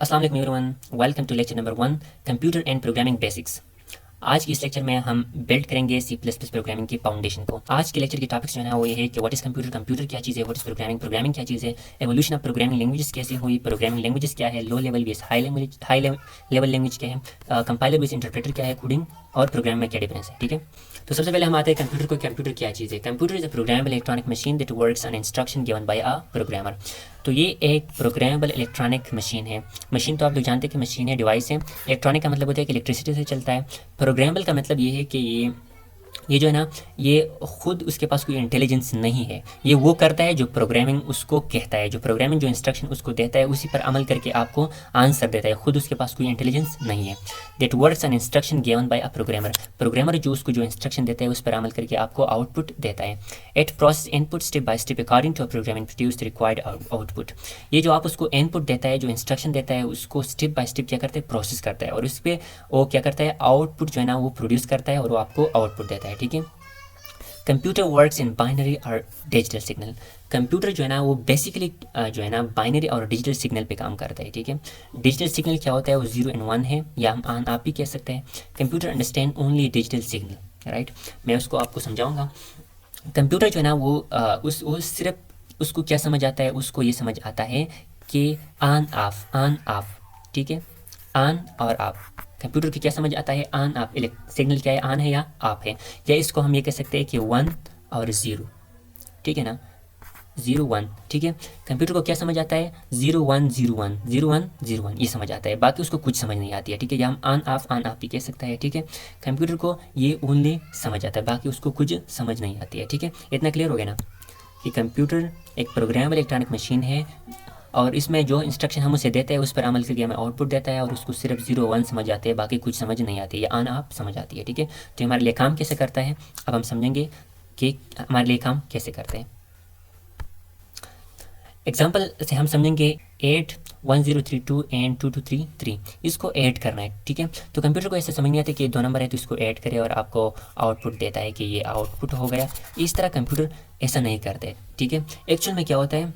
अस्सलाम वालेकुम everyone, welcome to lecture number 1 computer and programming basics. आज की इस लेक्चर में हम बिल्ड करेंगे सी प्लस प्लस प्रोग्रामिंग की फाउंडेशन को। आज के लेक्चर की टॉपिक्स जो है वो ये है कि व्हाट इज़ कंप्यूटर, कंप्यूटर क्या चीज़ है, व्हाट इज़ प्रोग्रामिंग, प्रोग्रामिंग क्या चीज़ है, एवोल्यूशन ऑफ प्रोग्रामिंग लैंग्वेजेस कैसे हुई, प्रोग्रामिंग लैंग्वेजेस क्या है, low level base high level language क्या है, कंपाइलर बेस इंटरप्रेटर क्या है, कोडिंग और प्रोग्राम में क्या डिफरेंस है। ठीक है, तो सबसे पहले हम आते हैं कंप्यूटर को। कंप्यूटर क्या चीज़ है? Computer is a programmable electronic machine that works on instruction given by a programmer. तो ये एक प्रोग्रामेबल इलेक्ट्रॉनिक मशीन है। मशीन तो आप लोग जानते हैं कि मशीन है, डिवाइस है। इलेक्ट्रॉनिक का मतलब होता है कि इलेक्ट्रिसिटी से चलता है। प्रोग्रामेबल का मतलब ये है कि ये जो है ना, ये खुद उसके पास कोई इंटेलिजेंस नहीं है। ये वो करता है जो प्रोग्रामिंग उसको कहता है, जो प्रोग्रामिंग जो इंस्ट्रक्शन उसको देता है उसी पर अमल करके आपको आंसर देता है। खुद उसके पास कोई इंटेलिजेंस नहीं है। That works on instruction given by a programmer. Programmer जो उसको जो इंस्ट्रक्शन देता है उस पर अमल करके आपको आउटपुट देता है। It process input step by step according to programming produce the required output. ये जो आप उसको इनपुट देता है, जो इंस्ट्रक्शन देता है, उसको स्टेप बाय स्टेप क्या करता है, प्रोसेस करता है और उस पर वो क्या करता है, आउटपुट जो है ना वो प्रोड्यूस करता है और वो आपको आउटपुट देता है। ठीक है, कंप्यूटर वर्क्स इन बाइनरी और डिजिटल सिग्नल। कंप्यूटर जो है ना वो बेसिकली जो है ना बाइनरी और डिजिटल सिग्नल पे काम करता है। ठीक है, डिजिटल सिग्नल क्या होता है, वो 0 and 1 है, या हम ऑन आप भी कह सकते हैं। Computer understand only digital signal, right. मैं उसको आपको समझाऊंगा। कंप्यूटर जो है ना वो सिर्फ उसको क्या समझ आता है, उसको ये समझ आता है कि ऑन ऑफ। ठीक है, ऑन और ऑफ। कंप्यूटर की क्या समझ आता है, ऑन ऑफ। सिग्नल क्या है, ऑन है या ऑफ है। या इसको हम ये कह सकते हैं कि 1 और 0। ठीक है ना, 0 1। ठीक है, कंप्यूटर को क्या समझ आता है, 0 1 0 1 0 1 0 1 ये समझ आता है, बाकी उसको कुछ समझ नहीं आती है। ठीक है, या हम ऑन ऑफ भी कह सकते हैं। ठीक है, कंप्यूटर को ये ओनली समझ आता है, बाकी उसको कुछ समझ नहीं आती है। ठीक है, इतना क्लियर हो गया ना कि कंप्यूटर एक प्रोग्रामेबल इलेक्ट्रॉनिक मशीन है और इसमें जो इंस्ट्रक्शन हम उसे देते हैं उस पर अमल करके हमें आउटपुट देता है और उसको सिर्फ 0 1 समझ आते हैं, बाकी कुछ समझ नहीं आती है, या ऑन ऑफ समझ आती है। ठीक है, तो हमारे लिए काम कैसे करता है अब हम समझेंगे कि हमारे लिए काम कैसे करते हैं। एग्जाम्पल से हम समझेंगे 8 1 0 3 2 एंड 2 2 3 3। इसको ऐड करना है। ठीक है, तो कंप्यूटर को ऐसे समझ नहीं आता कि 2 नंबर है तो इसको ऐड करे और आपको आउटपुट देता है कि ये आउटपुट हो गया। इस तरह कंप्यूटर ऐसा नहीं करते। ठीक है, एक्चुअल में क्या होता है,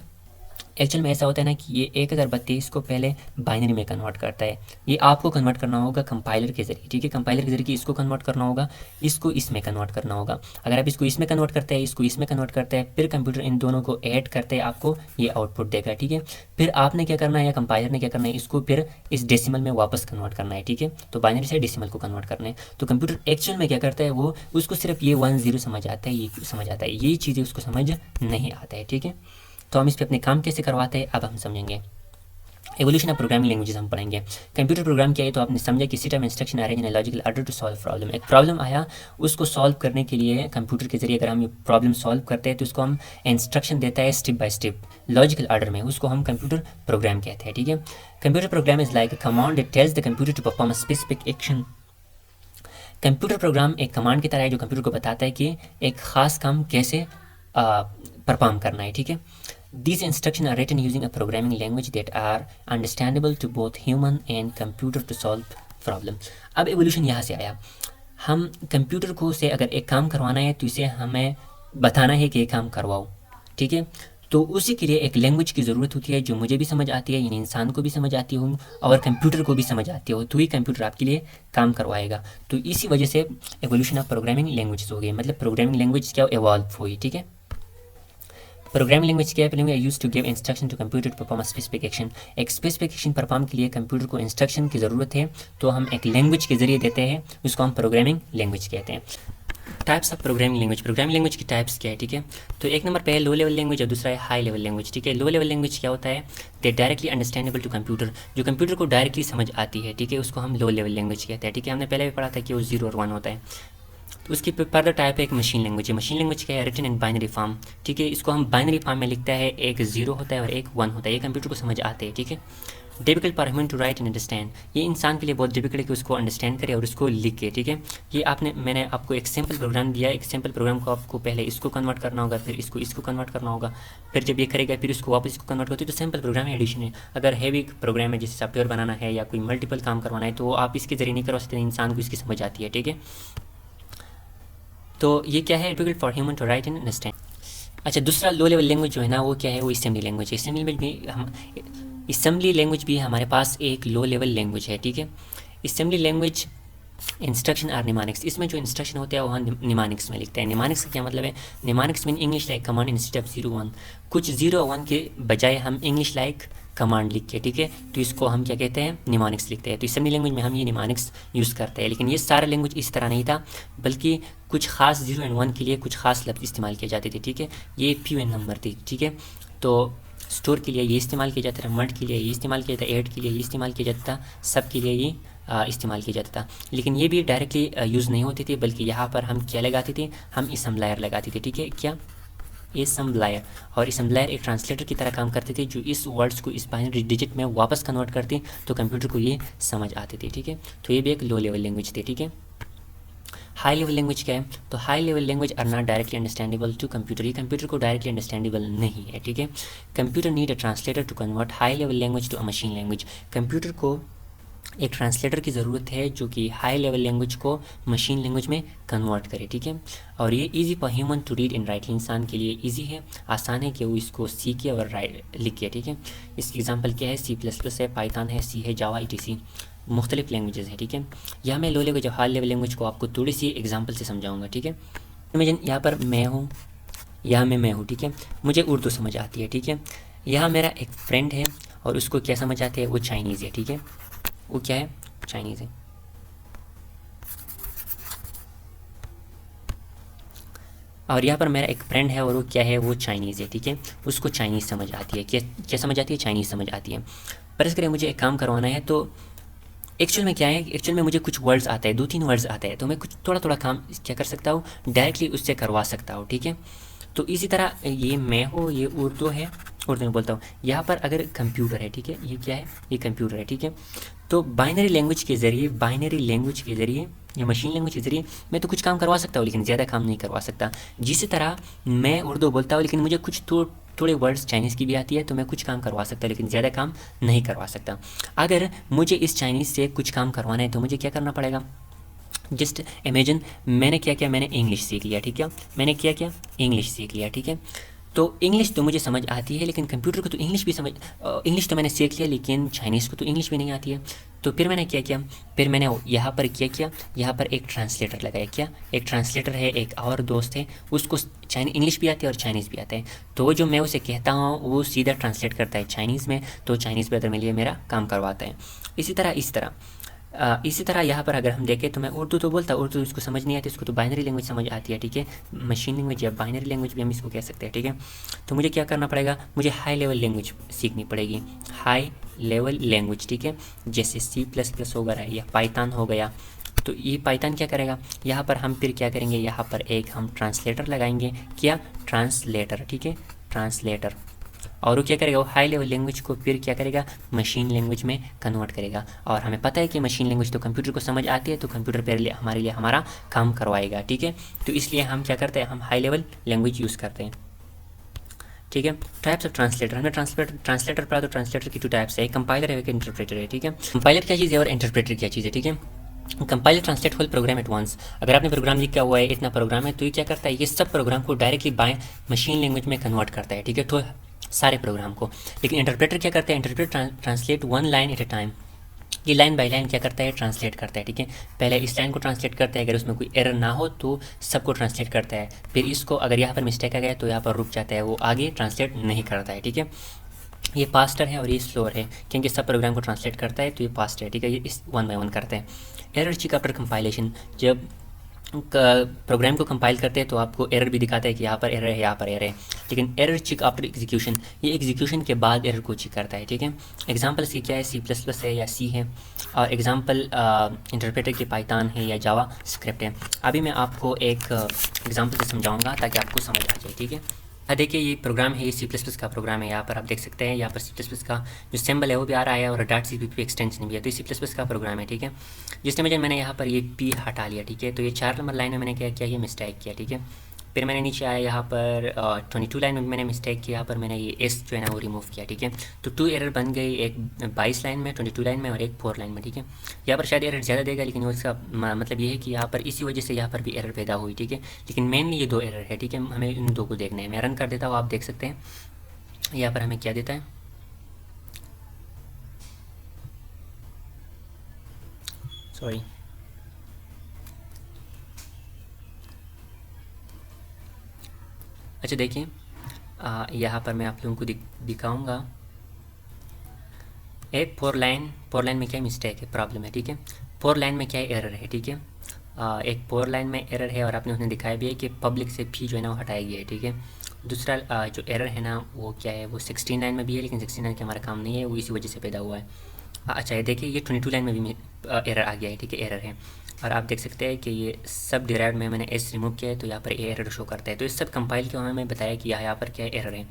एक्चुअल में ऐसा होता है ना कि ये 1032 को पहले बाइनरी में कन्वर्ट करता है। ये आपको कन्वर्ट करना होगा कंपाइलर के ज़रिए। ठीक है, कंपाइलर के ज़रिए इसको कन्वर्ट करना होगा, इसको इसमें कन्वर्ट करना होगा। अगर आप इसको इसमें कन्वर्ट करते हैं, इसको इसमें कन्वर्ट करते हैं, फिर कंप्यूटर इन दोनों को ऐड करते हैं, आपको ये आउटपुट देगा। ठीक है, फिर आपने क्या करना है या कंपाइलर ने क्या करना है, इसको फिर इस डेसिमल में वापस कन्वर्ट करना है। ठीक है, तो बाइनरी से डेसिमल को कन्वर्ट करना है। तो कंप्यूटर एक्चुअल में क्या करता है, वो उसको सिर्फ ये 1 0 समझ आता है, ये समझ आता है, ये चीज़ें उसको समझ नहीं आता है। ठीक है, तो हम इस पर अपने काम कैसे करवाते हैं अब हम समझेंगे। एवोल्यूशन ऑफ प्रोग्रामिंग लैंग्वेजेस हम पढ़ेंगे। कंप्यूटर प्रोग्राम क्या है, तो आपने समझा कि system instruction arrange in logical order to solve problem. एक प्रॉब्लम आया, उसको सॉल्व करने के लिए कंप्यूटर के जरिए अगर हम ये प्रॉब्लम सॉल्व करते हैं तो उसको हम इंस्ट्रक्शन देता है step by step logical order में, उसको हम कंप्यूटर प्रोग्राम कहते हैं। ठीक है, computer program is like a command that tells the computer to perform a specific action. Computer program एक कमांड की तरह है जो कंप्यूटर को बताता है कि एक ख़ास काम कैसे परफॉर्म करना है। ठीक है, These instructions are written using a programming language that are understandable to both human and computer to solve problem. अब एवोल्यूशन यहाँ से आया। हम कंप्यूटर को से अगर एक काम करवाना है तो इसे हमें बताना है कि ये काम करवाओ। ठीक है, तो उसी के लिए एक लैंग्वेज की ज़रूरत होती है जो मुझे भी समझ आती है, यानी इंसान को भी समझ आती हो और कंप्यूटर को भी समझ आती हो, तो ही कंप्यूटर आपके लिए काम करवाएगा। तो इसी वजह से एवोल्यूशन ऑफ प्रोग्रामिंग लैंग्वेज हो गई, मतलब प्रोग्रामिंग लैंग्वेज क्या एवॉल्व हुई। ठीक है, प्रोग्रामिंग लैंग्वेज क्या है, use to give instruction to computer to perform specific action. एक स्पेसिफिक एक्शन परफॉर्म के लिए कंप्यूटर को इंस्ट्रक्शन की ज़रूरत है, तो हम एक लैंग्वेज के जरिए देते हैं, उसको हम प्रोग्रामिंग लैंग्वेज कहते हैं। Types of programming language. Programming language की टाइप्स क्या है, ठीक है, तो एक नंबर पे है लो लेवल लैंग्वेज और दूसरा है हाई लेवल लैंग्वेज। ठीक है, लो लेवल लैंग्वेज क्या होता है, they directly understandable to computer, जो कंप्यूटर को डायरेक्टली समझ आती है। ठीक है, उसको हम लो लेवल लैंग्वेज कहते हैं। ठीक है, हमने पहले भी पढ़ा था कि वो 0 और 1 होता है। तो उसकी फर्दर टाइप है एक मशीन लैंग्वेज है। मशीन लैंग्वेज क्या है, रिटन इन बाइनरी फॉर्म। ठीक है, इसको हम बाइनरी फॉर्म में लिखता है, एक 0 होता है और एक 1 होता है, ये कंप्यूटर को समझ आते हैं। ठीक है, difficult for human to write and understand, ये इंसान के लिए बहुत डिफिकल्ट है कि उसको अंडरस्टैंड करे और उसको लिखे। ठीक है, ये मैंने आपको एक सिंपल प्रोग्राम दिया, एक सिंपल प्रोग्राम को आपको पहले इसको कन्वर्ट करना होगा, फिर इसको कन्वर्ट करना होगा, फिर जब ये करेगा फिर इसको वापस इसको कन्वर्ट करते हैं, तो सिंपल प्रोग्राम है, एडिशन है। अगर हैवी प्रोग्राम है जैसे सॉफ्टवेयर बनाना है या कोई मल्टीपल काम करवाना है तो आप इसके जरिए नहीं करवा सकते, इंसान को इसकी समझ आती है। ठीक है, तो ये क्या है, difficult for human to write and understand. अच्छा, दूसरा लो लेवल लैंग्वेज जो है ना वो क्या है, वो असेंबली लैंग्वेज है। असेंबली में भी हम असेंबली लैंग्वेज भी हमारे पास एक लो लेवल लैंग्वेज है, ठीक है। असेंबली लैंग्वेज इंस्ट्रक्शन आर निमानिक्स, इसमें जो इंस्ट्रक्शन होते हैं वो हम निमानिक्स में लिखते हैं। निमानिक्स का क्या मतलब है? Mnemonics mean English like command instead of 0 1, कुछ 0 1 के बजाय हम इंग्लिश लाइक कमांड लिख के, ठीक है, तो इसको हम क्या कहते हैं? निमानिक्स लिखते हैं। तो असेंबली लैंग्वेज में हम ये निमानिक्स यूज़ करते हैं। लेकिन ये सारा लैंग्वेज इस तरह नहीं था, बल्कि कुछ खास 0 और 1 के लिए कुछ खास लफ्ज़ इस्तेमाल किए जाते थे, ठीक है। ये फ्यू एन नंबर थी, ठीक है। तो स्टोर के लिए ये इस्तेमाल किया जाता था, मल्ट के लिए ये इस्तेमाल किया जाता था, ऐड के लिए ये इस्तेमाल किया जाता था, सब के लिए ये इस्तेमाल किया जाता था। लेकिन ये भी डायरेक्टली यूज़ नहीं होते थे, बल्कि यहाँ पर हम क्या लगाते थे? हम असम्बलायर लगाते थे, ठीक है। क्या? असम्बलायर। और असम्बलायर एक ट्रांसलेटर की तरह काम करते थे, जो इस वर्ड्स को इस बाइनरी डिजिट में वापस कन्वर्ट करते तो कंप्यूटर को ये समझ आते थे, ठीक है। तो ये भी एक लो लेवल लैंग्वेज थी, ठीक है। हाई लेवल लैंग्वेज क्या है? तो high level language are not directly understandable to computer, ये कंप्यूटर को डायरेक्टली अंडरस्टैंडेबल नहीं है, ठीक है। Computer need a translator to convert high level language to a machine language. Computer को एक ट्रांसलेटर की ज़रूरत है जो कि हाई लेवल लैंग्वेज को मशीन लैंग्वेज में कन्वर्ट करे, ठीक है। और ये easy for human to read and write, इंसान के लिए इजी है, आसान है कि वो इसको सीखे और राइट लिखे, ठीक है। इसकी एग्जांपल क्या है? C++ है, पाइथन है, सी है, जावा, etc मुख्तलिफ लैंग्वेजेस है, ठीक है। यहाँ मैं लो लेवल जब हाई लेवल लैंग्वेज को आपको थोड़ी सी एग्जाम्पल से समझाऊंगा, ठीक है। इमेजिन यहाँ पर मैं हूँ, यहाँ मैं हूँ, ठीक है। मुझे उर्दू समझ आती है, ठीक है। यहाँ मेरा एक फ्रेंड है और उसको क्या समझ आती है? वो चाइनीज़ है, ठीक है। वो क्या है? चाइनीज़ है। और यहाँ पर मेरा एक फ्रेंड है और वो क्या है? वो चाइनीज़ है, ठीक है। उसको चाइनीज़ समझ आती है। क्या समझ आती है? चाइनीज़ समझ आती है। पर इसके लिए मुझे एक काम करवाना है, तो एक्चुअल में क्या है? एक्चुअल में मुझे कुछ वर्ड्स आते हैं, 2-3 वर्ड्स आते हैं, तो मैं कुछ थोड़ा थोड़ा काम क्या कर सकता हूँ? डायरेक्टली उससे करवा सकता हूँ, ठीक है। तो इसी तरह ये मैं हो, ये उर्दू है, उर्दू में बोलता हूँ। यहाँ पर अगर कंप्यूटर है, ठीक है, ये क्या है? ये कंप्यूटर है, ठीक है। तो बाइनरी लैंग्वेज के ज़रिए या मशीन लैंग्वेज के ज़रिए मैं तो कुछ काम करवा सकता हूँ, लेकिन ज़्यादा काम नहीं करवा सकता। जिस तरह मैं उर्दू बोलता हूँ, लेकिन मुझे कुछ थोड़े वर्ड्स चाइनीज़ की भी आती है, तो मैं कुछ काम करवा सकता, लेकिन ज़्यादा काम नहीं करवा सकता। अगर मुझे इस चाइनीज़ से कुछ काम करवाना है, तो मुझे क्या करना पड़ेगा? जस्ट इमेजिन, मैंने क्या किया? मैंने इंग्लिश सीख लिया, ठीक है। मैंने क्या इंग्लिश सीख लिया, ठीक है। तो इंग्लिश तो मुझे समझ आती है, लेकिन कंप्यूटर को तो इंग्लिश तो मैंने सीख लिया, लेकिन चाइनीज़ को तो इंग्लिश भी नहीं आती है। तो फिर मैंने क्या किया? फिर मैंने यहाँ पर क्या किया? यहाँ पर एक ट्रांसलेटर लगाया। क्या? एक ट्रांसलेटर है, एक और दोस्त है, उसको इंग्लिश भी आती है और चाइनीज़ भी आता है। तो जो मैं उसे कहता हूँ वो सीधा ट्रांसलेट करता है चाइनीज़ में, तो चाइनीज़ पे अगर मेरे लिए मेरा काम करवाता है। इसी तरह यहाँ पर अगर हम देखें, तो मैं उर्दू तो बोलता, उर्दू इसको समझ नहीं आती, इसको तो बाइनरी लैंग्वेज समझ आती है, ठीक है। मशीन लैंग्वेज या बाइनरी लैंग्वेज भी हम इसको कह सकते हैं, ठीक है। तो मुझे क्या करना पड़ेगा? मुझे हाई लेवल लैंग्वेज सीखनी पड़ेगी, हाई लेवल लैंग्वेज, ठीक है। जैसे C++ हो गया या पाइथन हो गया। तो ये पाइथन क्या करेगा? यहाँ पर हम फिर क्या करेंगे? यहाँ पर एक हम ट्रांसलेटर लगाएंगे। क्या? ट्रांसलेटर, ठीक है, ट्रांसलेटर। और वो क्या करेगा? वो हाई लेवल लैंग्वेज को फिर क्या करेगा? मशीन लैंग्वेज में कन्वर्ट करेगा। और हमें पता है कि मशीन लैंग्वेज तो कंप्यूटर को समझ आती है, तो कंप्यूटर पर हमारे लिए हमारा काम करवाएगा, ठीक है। तो इसलिए हम क्या करते हैं? हम हाई लेवल लैंग्वेज यूज़ करते हैं, ठीक है। टाइप्स ऑफ ट्रांसलेटर, हमने ट्रांसलेटर पढ़ा, तो ट्रांसलेटर की 2 टाइप्स है, एक कंपाइलर है, एक इंटरप्रेटर है, ठीक है। कंपाइलर क्या चीज़ है और इंटरप्रेटर क्या चीज़ है, ठीक है। Compiler translate whole program at once. अगर आपने प्रोग्राम लिखा हुआ है, इतना प्रोग्राम है, तो ये क्या करता है? ये सब प्रोग्राम को डायरेक्टली बाय मशीन लैंग्वेज में कन्वर्ट करता है, ठीक है, तो सारे प्रोग्राम को। लेकिन इंटरप्रेटर क्या करता है? Interpreter translate 1 line at A time. ये लाइन बाय लाइन क्या करता है? ट्रांसलेट करता है, ठीक है। पहले इस लाइन को ट्रांसलेट करता है, अगर उसमें कोई एरर ना हो तो सबको ट्रांसलेट करता है। फिर इसको अगर यहाँ पर मिस्टेक आ गया तो यहाँ पर रुक जाता है, वो आगे ट्रांसलेट नहीं करता है, ठीक है। ये फास्टर है और ये स्लोअर है, क्योंकि सब प्रोग्राम को ट्रांसलेट करता है, तो ये फास्ट है, ठीक है। ये इस 1 बाय 1 करते हैं। एरर चेक आफ्टर कंपाइलेशन, जब प्रोग्राम को कंपाइल करते हैं तो आपको एरर भी दिखाता है कि यहाँ पर एरर है, यहाँ पर एरर है। लेकिन एरर चेक आफ्टर एग्जीक्यूशन, ये एग्जीक्यूशन के बाद एरर को चेक करता है, ठीक है। एग्जांपल इसकी क्या है? C++ है या C है, और एग्जांपल इंटरप्रेटर की पाइथन है या जावा स्क्रिप्ट है। अभी मैं आपको एक एग्जांपल से समझाऊंगा ताकि आपको समझ आ जाए, ठीक है। देखिए ये प्रोग्राम है, ये C++ का प्रोग्राम है। यहाँ पर आप देख सकते हैं, यहाँ पर C++ का जो सिंबल है वो भी आ रहा है और .cpp एक्सटेंशन भी है। तो ये C++ का प्रोग्राम है, ठीक है। जिसने मैंने यहाँ पर ये P हटा लिया, ठीक है। तो ये 4 नंबर लाइन में मैंने क्या किया? ये मिस्टेक किया, ठीक है। फिर मैंने नीचे आया, यहाँ पर 22 लाइन में मैंने मिस्टेक किया, यहाँ पर मैंने ये S जो है ना वो रिमूव किया, ठीक है। तो 2 एरर बन गई, एक 22 लाइन में, 22 लाइन में, और एक 4 लाइन में, ठीक है। यहाँ पर शायद एरर ज़्यादा देगा, लेकिन उसका मतलब ये है कि यहाँ पर इसी वजह से यहाँ पर भी एरर पैदा हुई, ठीक है। लेकिन मेनली ये 2 एरर है, ठीक है। हमें इन 2 को देखना है। मैं रन कर देता हूँ, आप देख सकते हैं यहाँ पर हमें क्या देता है? सॉरी। अच्छा देखिए, यहाँ पर मैं आप लोगों को दिखाऊंगा एक फोर लाइन में क्या मिस्टेक है, प्रॉब्लम है, ठीक है। फोर लाइन में क्या एरर है, ठीक है। एक फोर लाइन में एरर है और आपने उसने दिखाया भी है कि पब्लिक से फी जो है ना वो हटाया गया है, ठीक है। दूसरा जो एरर है ना वो क्या है, वो 16 लाइन में भी है, लेकिन 16 लाइन का हमारा काम नहीं है, वो इसी वजह से पैदा हुआ है। अच्छा ये देखिए, ये 22 लाइन में भी एरर आ गया है, ठीक है, एरर है। और आप देख सकते हैं कि ये सब डिराइव्ड में मैंने एस रिमूव किया है, तो यहाँ पर एरर शो करता है। तो इस सब कंपाइल के हमें बताया कि यहाँ पर क्या एरर है।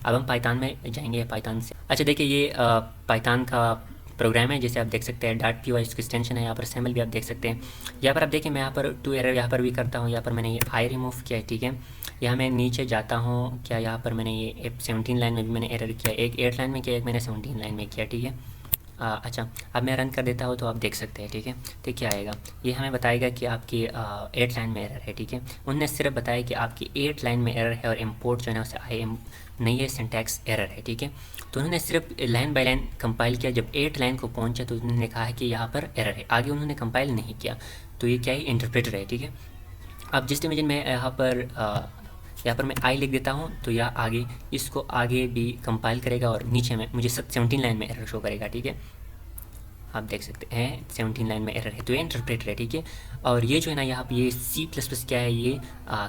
अब हम पाइथन में जाएंगे, पाइथन से। अच्छा देखिए, ये पाइथन का प्रोग्राम है, जैसे आप देख सकते हैं .py इसकी एक्सटेंशन है। यहाँ पर सैम्पल भी आप देख सकते हैं। यहाँ पर आप देखिए, मैं यहाँ पर 2 एरर यहाँ पर भी करता हूँ। यहाँ पर मैंने ये आई रिमूव किया है, ठीक है। यहाँ मैं नीचे जाता हूँ, क्या यहाँ पर मैंने ये 17 लाइन में भी मैंने एरर किया, एक 8 लाइन में किया, एक मैंने 17 लाइन में किया, ठीक है। अच्छा अब मैं रन कर देता हूँ तो आप देख सकते हैं, ठीक है। तो क्या आएगा, ये हमें बताएगा कि आपकी 8 लाइन में एरर है, ठीक है। उन्होंने सिर्फ बताया कि आपकी 8 लाइन में एरर है और इम्पोर्ट जो है ना उसे आई एम नहीं है, सिंटैक्स एरर है, ठीक है। तो उन्होंने सिर्फ लाइन बाय लाइन कंपाइल किया। जब 8 लाइन को पहुंचा तो उन्होंने कहा है कि यहाँ पर एरर है, आगे उन्होंने कंपाइल नहीं किया। तो ये क्या है, इंटरप्रेटर है, ठीक है। अब जिस इमेजिन में यहाँ पर मैं आई लिख देता हूँ तो यह आगे इसको आगे भी कंपाइल करेगा और नीचे में मुझे 17 लाइन में एरर शो करेगा, ठीक है। आप देख सकते हैं 17 लाइन में एरर है, तो ये इंटरप्रेटर है, ठीक है। और ये जो है ना यहाँ पे ये C++ क्या है, ये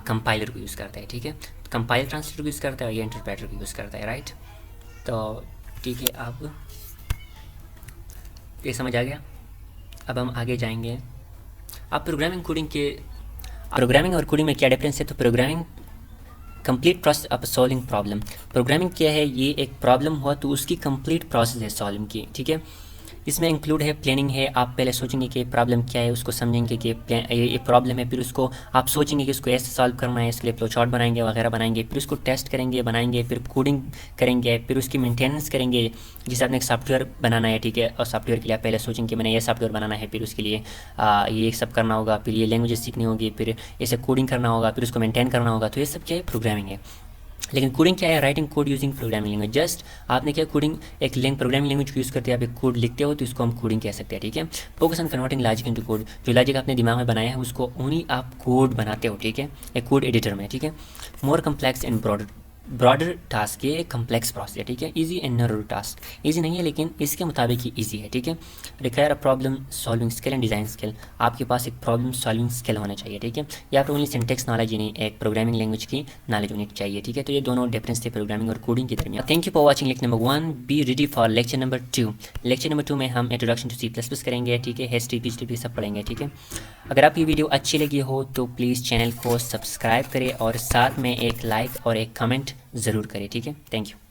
कंपाइलर को यूज़ करता है, ठीक है। कंपाइल ट्रांसलेटर को यूज़ करता है और ये इंटरप्रेटर को यूज़ करता है, राइट। तो ठीक है, अब ये समझ आ गया। अब हम आगे जाएंगे। अब प्रोग्रामिंग और कोडिंग में क्या डिफरेंस है। तो programming complete process of solving problem. Programming क्या है, ये एक प्रॉब्लम हुआ तो उसकी कंप्लीट प्रोसेस है सॉल्विंग की, ठीक है। इसमें इंक्लूड है प्लानिंग है। आप पहले सोचेंगे कि प्रॉब्लम क्या है, उसको समझेंगे कि ये प्रॉब्लम है, फिर उसको आप सोचेंगे कि इसको ऐसे सॉल्व करना है, इसके लिए फ्लो चार्ट बनाएंगे वगैरह बनाएंगे, फिर उसको टेस्ट करेंगे बनाएंगे, फिर कोडिंग करेंगे, फिर उसकी मेंटेनेंस करेंगे। जैसे आपने एक सॉफ्टवेयर बनाना है, ठीक है, और सॉफ्टवेयर के लिए आप पहले सोचेंगे कि मैंने ये सॉफ्टवेयर बनाना है, फिर उसके लिए ये सब करना होगा, फिर ये लैंग्वेजेस सीखनी होगी, फिर ऐसे कोडिंग करना होगा, फिर उसको मेंटेन करना होगा। तो ये सब क्या है, प्रोग्रामिंग है। लेकिन कोडिंग क्या है, writing code using programming language. Just आपने क्या कोडिंग एक प्रोग्रामिंग लैंग्वेज को यूज़ करते हैं, आप एक कोड लिखते हो तो इसको हम कोडिंग कह सकते हैं, ठीक है। Focus on converting logic into code. जो लॉजिक आपने दिमाग में बनाया है उसको उन्हीं आप कोड बनाते हो, ठीक है, एक कोड एडिटर में, ठीक है। मोर कम्प्लेक्स एंड ब्रॉडर टास्क, ये एक कम्प्लेक्स प्रोसेस है, ठीक है। Easy and narrow task, easy नहीं है लेकिन इसके मुताबिक ही इजी है, ठीक है। Require a problem solving skill and design skill. आपके पास एक प्रॉब्लम सॉल्विंग स्किल होना चाहिए, ठीक है। या फिर ओनली सिंटेक्स नॉलेज ही नहीं, एक प्रोग्रामिंग लैंग्वेज की नॉलेज होनी चाहिए, ठीक है। तो ये दोनों डिफरेंस थे प्रोग्रामिंग और कोडिंग के दरमियान। Thank you for watching lecture number 1। Be ready for lecture number 2। Lecture number 2 में हम इंट्रोडक्शन टू C++ करेंगे, ठीक है, HTTP HTTP सब पढ़ेंगे, ठीक है। अगर आपकी वीडियो अच्छी लगी हो तो प्लीज़ चैनल को सब्सक्राइब करें और साथ में एक लाइक और एक कमेंट ज़रूर करें, ठीक है। Thank you.